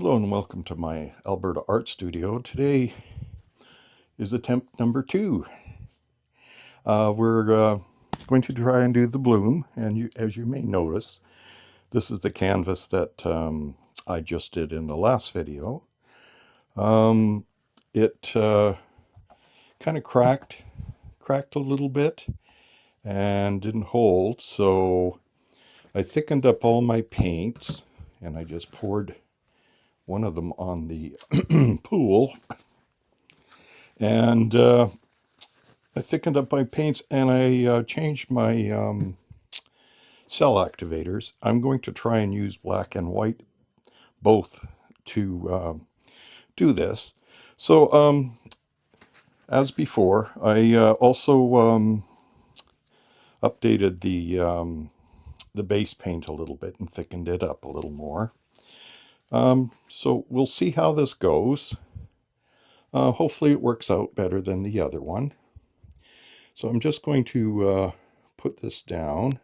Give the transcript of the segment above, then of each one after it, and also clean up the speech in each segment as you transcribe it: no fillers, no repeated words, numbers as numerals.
Hello and welcome to my Alberta Art Studio. Today is attempt number 2. We're going to try and do the bloom, and as you may notice, this is the canvas that I just did in the last video. It kind of cracked a little bit and didn't hold, so I thickened up all my paints and I just poured one of them on the pool, and I thickened up my paints and I changed my cell activators. I'm going to try and use black and white both to do this. So as before, I also updated the base paint a little bit and thickened it up a little more. So we'll see how this goes. Hopefully it works out better than the other one. So I'm just going to put this down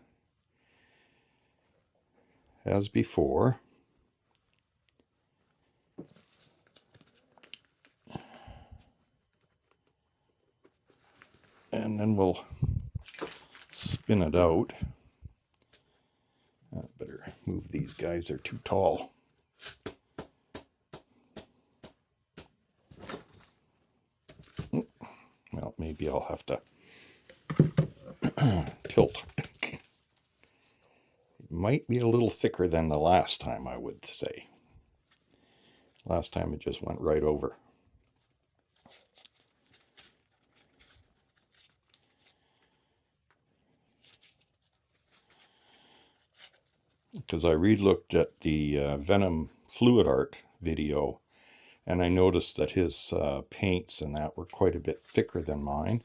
as before. And then we'll spin it out. I better move these guys, they're too tall. Well, maybe I'll have to tilt. It might be a little thicker than the last time, I would say. Last time it just went right over. Because I re-looked at the Venom fluid art video, and I noticed that his paints and that were quite a bit thicker than mine.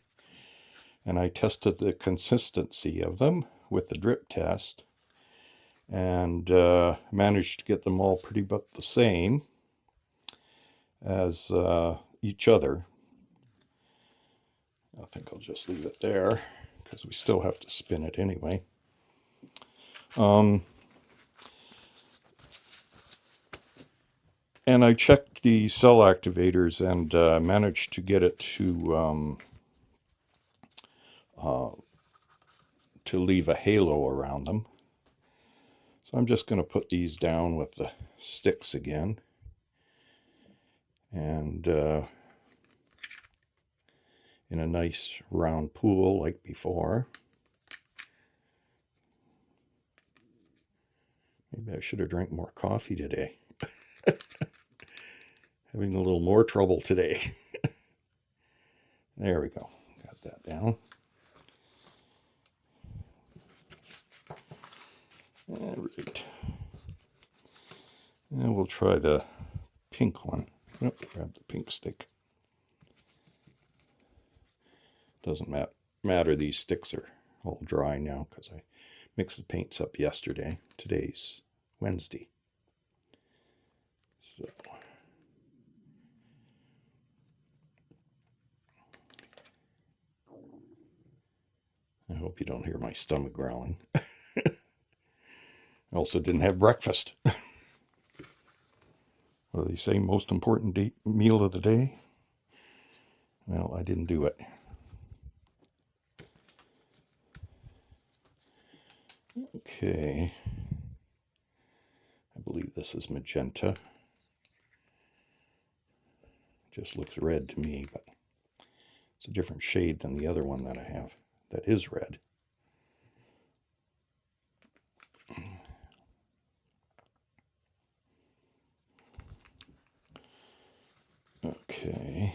And I tested the consistency of them with the drip test, and managed to get them all pretty much the same as each other. I think I'll just leave it there because we still have to spin it anyway. And I checked the cell activators and managed to get it to leave a halo around them. So I'm just going to put these down with the sticks again. And in a nice round pool like before. Maybe I should have drank more coffee today. Having a little more trouble today. There we go. Got that down. All right. And we'll try the pink one. Oh, grab the pink stick. Doesn't matter. These sticks are all dry now because I mixed the paints up yesterday. Today's Wednesday. So I hope you don't hear my stomach growling. I also didn't have breakfast. What do they say? Most important meal of the day? Well, I didn't do it. Okay. I believe this is magenta. Just looks red to me, but it's a different shade than the other one that I have that is red. Okay.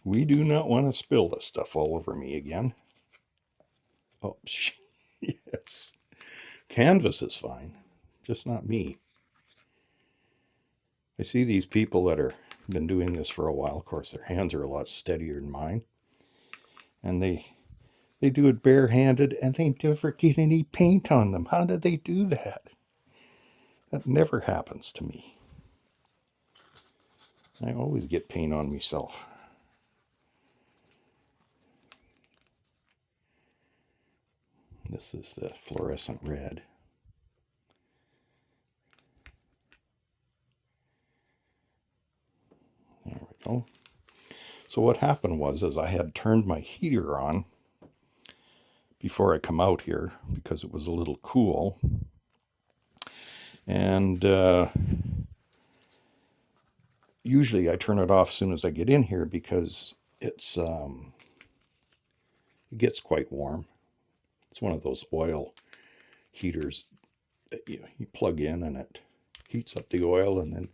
We do not want to spill this stuff all over me again. Oh, yes. Canvas is fine, just not me. I see these people that are been doing this for a while. Of course, their hands are a lot steadier than mine. And they do it barehanded and they never get any paint on them. How did they do that? That never happens to me. I always get paint on myself. This is the fluorescent red. There we go. So what happened was I had turned my heater on before I come out here because it was a little cool. And usually I turn it off as soon as I get in here because it gets quite warm. It's one of those oil heaters that you plug in and it heats up the oil and then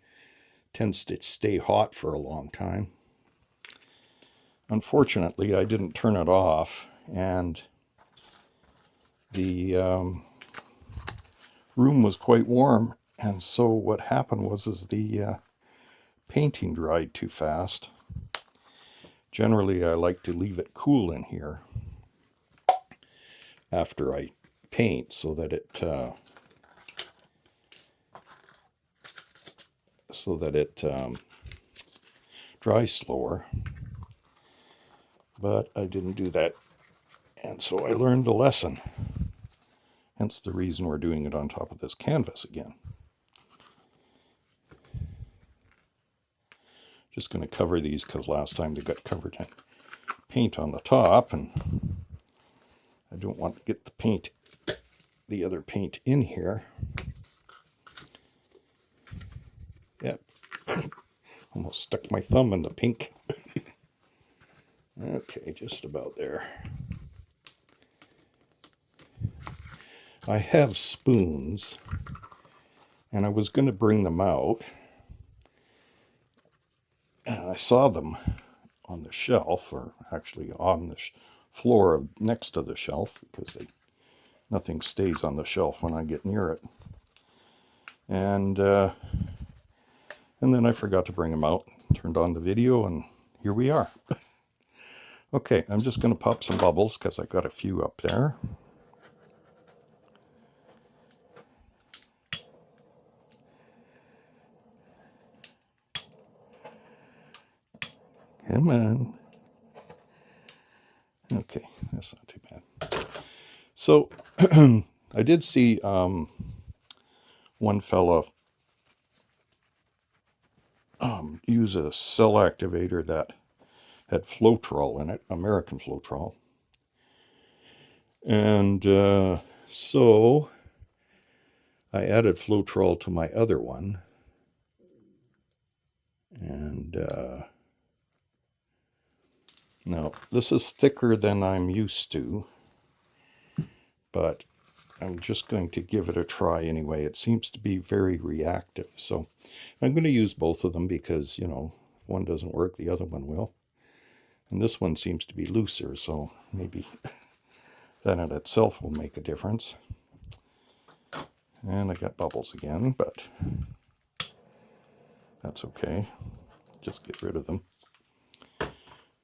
tends to stay hot for a long time. Unfortunately, I didn't turn it off, and the room was quite warm, and so what happened was the painting dried too fast. Generally, I like to leave it cool in here after I paint so that it dries slower. But I didn't do that, and so I learned the lesson. Hence the reason we're doing it on top of this canvas again. Just going to cover these because last time they got covered in paint on the top, and I don't want to get the other paint in here. Yep. Almost stuck my thumb in the pink. Okay, just about there. I have spoons, and I was going to bring them out. And I saw them on the shelf, or actually on the floor next to the shelf, because nothing stays on the shelf when I get near it. And then I forgot to bring them out, turned on the video, and here we are. Okay, I'm just going to pop some bubbles because I got a few up there. Come on. Okay, that's not too bad. So, I did see one fella use a cell activator that had Floetrol in it, American Floetrol. And so I added Floetrol to my other one. And now this is thicker than I'm used to, but I'm just going to give it a try anyway. It seems to be very reactive. So I'm going to use both of them because, if one doesn't work, the other one will. And this one seems to be looser, so maybe that in itself will make a difference. And I got bubbles again, but that's okay. Just get rid of them.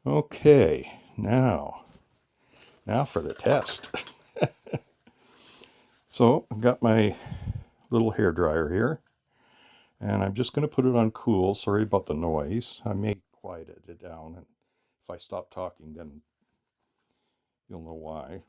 Okay, now for the test. So I've got my little hair dryer here, and I'm just going to put it on cool. Sorry about the noise. I may quiet it down, and if I stop talking, then you'll know why.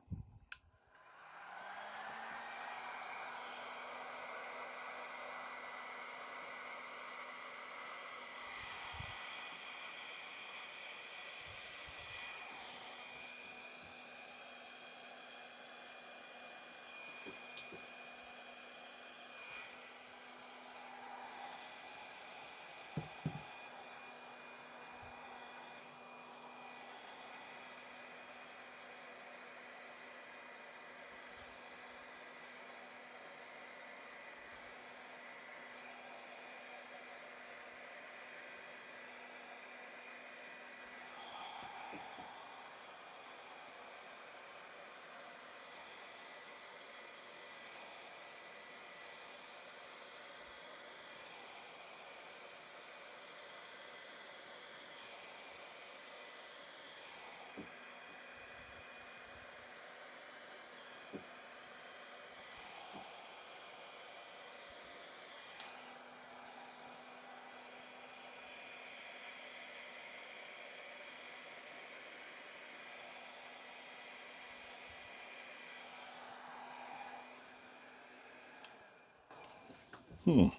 Well,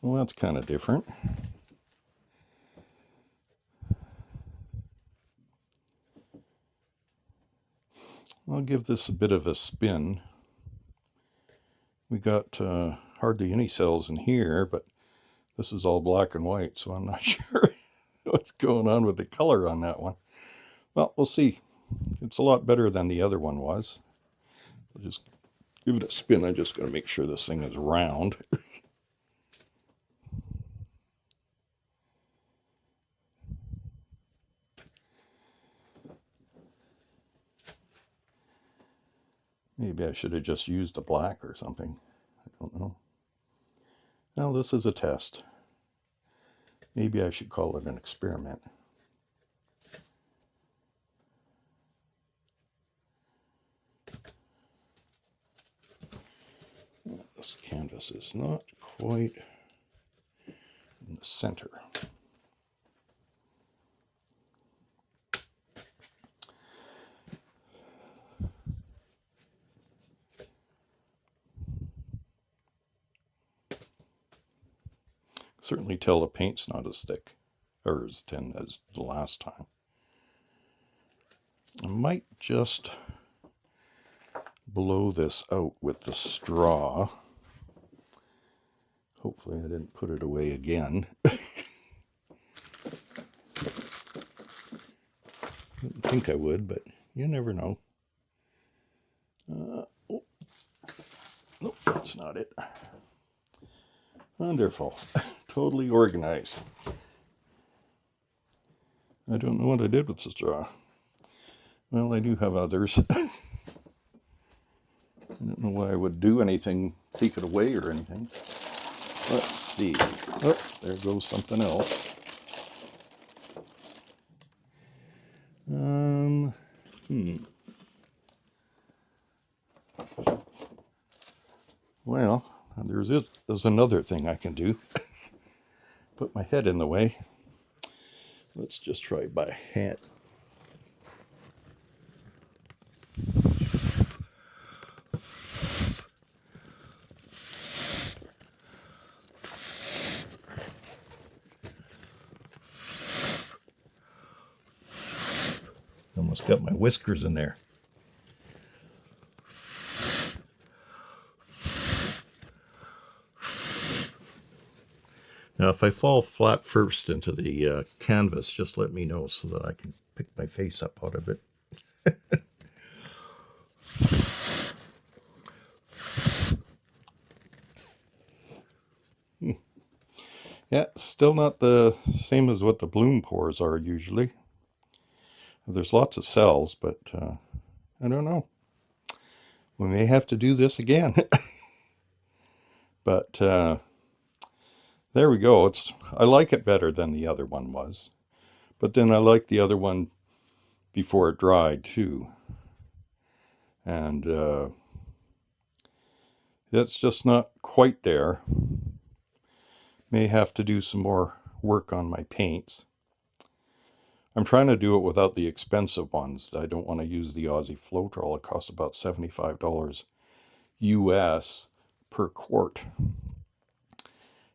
that's kind of different. I'll give this a bit of a spin. We got hardly any cells in here, but this is all black and white, so I'm not sure what's going on with the color on that one. Well, we'll see. It's a lot better than the other one was. I'll just give it a spin. I'm just going to make sure this thing is round. Maybe I should have just used the black or something. I don't know. Now this is a test. Maybe I should call it an experiment. This canvas is not quite in the center. Certainly tell the paint's not as thick or as thin as the last time. I might just blow this out with the straw. Hopefully I didn't put it away again. Didn't think I would, but you never know. Oh. Nope, that's not it. Wonderful. Totally organized. I don't know what I did with the straw. Well, I do have others. I don't know why I would do anything, take it away or anything. Let's see. Oh, there goes something else. Well, there's another thing I can do. Put my head in the way. Let's just try by hand. Almost got my whiskers in there. Now, if I fall flat first into the canvas, just let me know so that I can pick my face up out of it. Yeah, still not the same as what the bloom pores are usually. There's lots of cells, but I don't know. We may have to do this again. But there we go. I like it better than the other one was. But then I like the other one before it dried too. And that's just not quite there. May have to do some more work on my paints. I'm trying to do it without the expensive ones. I don't want to use the Aussie Floetrol. It costs about $75 US per quart.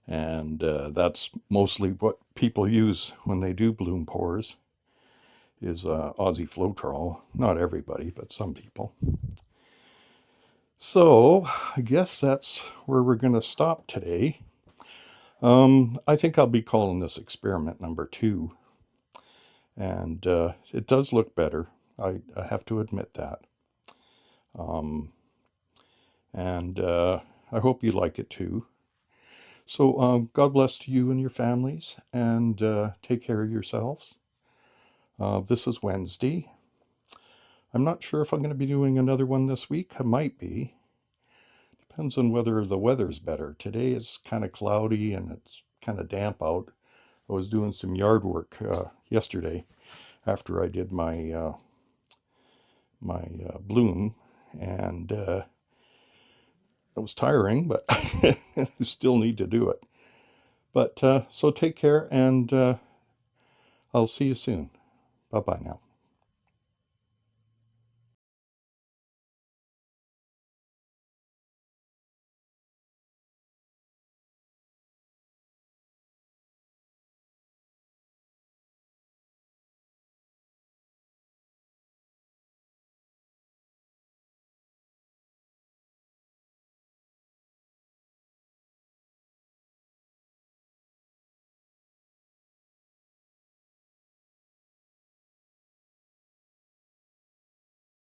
And that's mostly what people use when they do bloom pores, is Aussie Floetrol. Not everybody, but some people. So I guess that's where we're going to stop today. I think I'll be calling this experiment number 2. And it does look better. I have to admit that. And I hope you like it too. So God bless to you and your families, and take care of yourselves. This is Wednesday. I'm not sure if I'm going to be doing another one this week. I might be. Depends on whether the weather's better. Today is kind of cloudy and it's kind of damp out. I was doing some yard work yesterday after I did my bloom, and it was tiring, but I still need to do it. But so take care, and I'll see you soon. Bye-bye now.